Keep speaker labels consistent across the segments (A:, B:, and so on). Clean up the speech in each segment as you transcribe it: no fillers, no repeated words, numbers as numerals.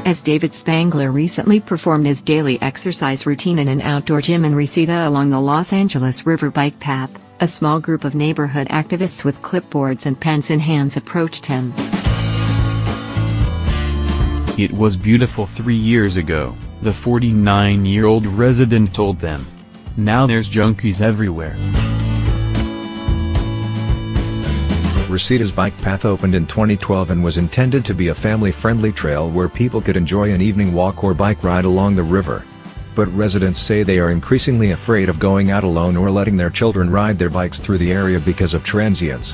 A: as David Spangler recently performed his daily exercise routine in an outdoor gym in Reseda along the Los Angeles River bike path. A small group of neighborhood activists with clipboards and pens in hands approached him.
B: It was beautiful 3 years ago, the 49-year-old resident told them. Now there's junkies everywhere.
C: Reseda's bike path opened in 2012 and was intended to be a family-friendly trail where people could enjoy an evening walk or bike ride along the river. But residents say they are increasingly afraid of going out alone or letting their children ride their bikes through the area because of transients.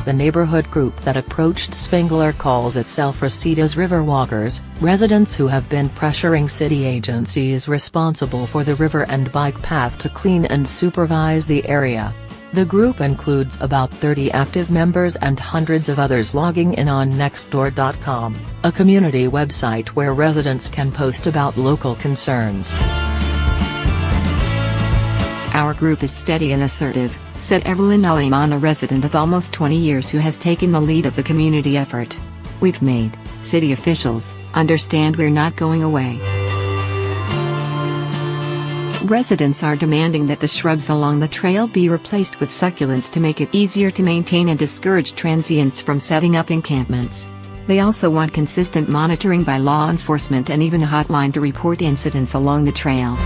D: The neighborhood group that approached Spangler calls itself Reseda's River Walkers, residents who have been pressuring city agencies responsible for the river and bike path to clean and supervise the area. The group includes about 30 active members and hundreds of others logging in on Nextdoor.com, a community website where residents can post about local concerns.
A: Our group is steady and assertive, said Evelyn Aleman, a resident of almost 20 years who has taken the lead of the community effort. We've made city officials understand we're not going away. Residents are demanding that the shrubs along the trail be replaced with succulents to make it easier to maintain and discourage transients from setting up encampments. They also want consistent monitoring by law enforcement and even a hotline to report incidents along the trail.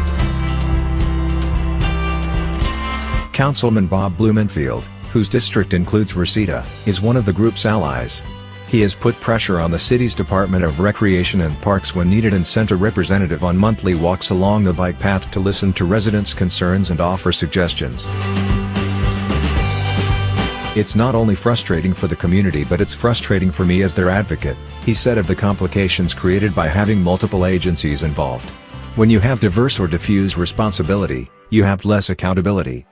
C: Councilman Bob Blumenfield, whose district includes Reseda, is one of the group's allies. He has put pressure on the city's Department of Recreation and Parks when needed and sent a representative on monthly walks along the bike path to listen to residents' concerns and offer suggestions. It's not only frustrating for the community but it's frustrating for me as their advocate, he said of the complications created by having multiple agencies involved. When you have diverse or diffuse responsibility, you have less accountability.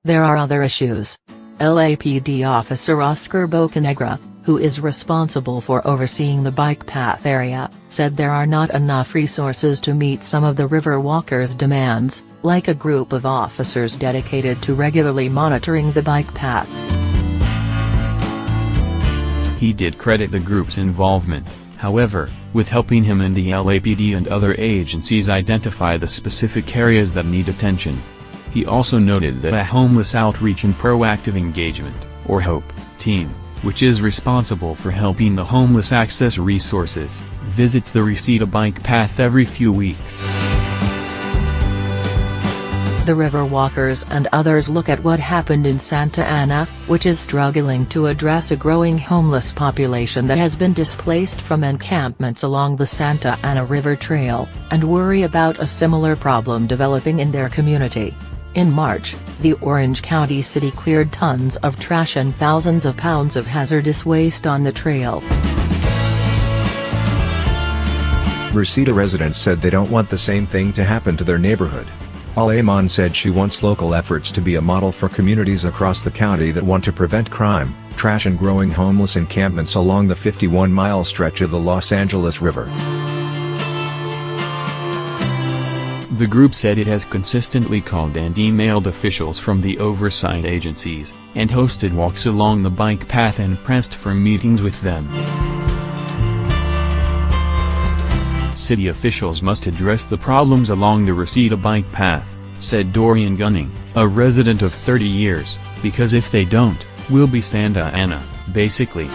D: There are other issues. LAPD officer Oscar Bocanegra, who is responsible for overseeing the bike path area, said there are not enough resources to meet some of the river walkers' demands, like a group of officers dedicated to regularly monitoring the bike path.
B: He did credit the group's involvement, however, with helping him and the LAPD and other agencies identify the specific areas that need attention. He also noted that a homeless outreach and proactive engagement, or HOPE, team, which is responsible for helping the homeless access resources, visits the Reseda bike path every few weeks.
D: The river walkers and others look at what happened in Santa Ana, which is struggling to address a growing homeless population that has been displaced from encampments along the Santa Ana River Trail, and worry about a similar problem developing in their community. In March, the Orange County city cleared tons of trash and thousands of pounds of hazardous waste on the trail.
C: Reseda residents said they don't want the same thing to happen to their neighborhood. Aleman said she wants local efforts to be a model for communities across the county that want to prevent crime, trash and growing homeless encampments along the 51-mile stretch of the Los Angeles River.
B: The group said it has consistently called and emailed officials from the oversight agencies, and hosted walks along the bike path and pressed for meetings with them. City officials must address the problems along the Reseda bike path, said Dorian Gunning, a resident of 30 years, because if they don't, we'll be Santa Ana, basically.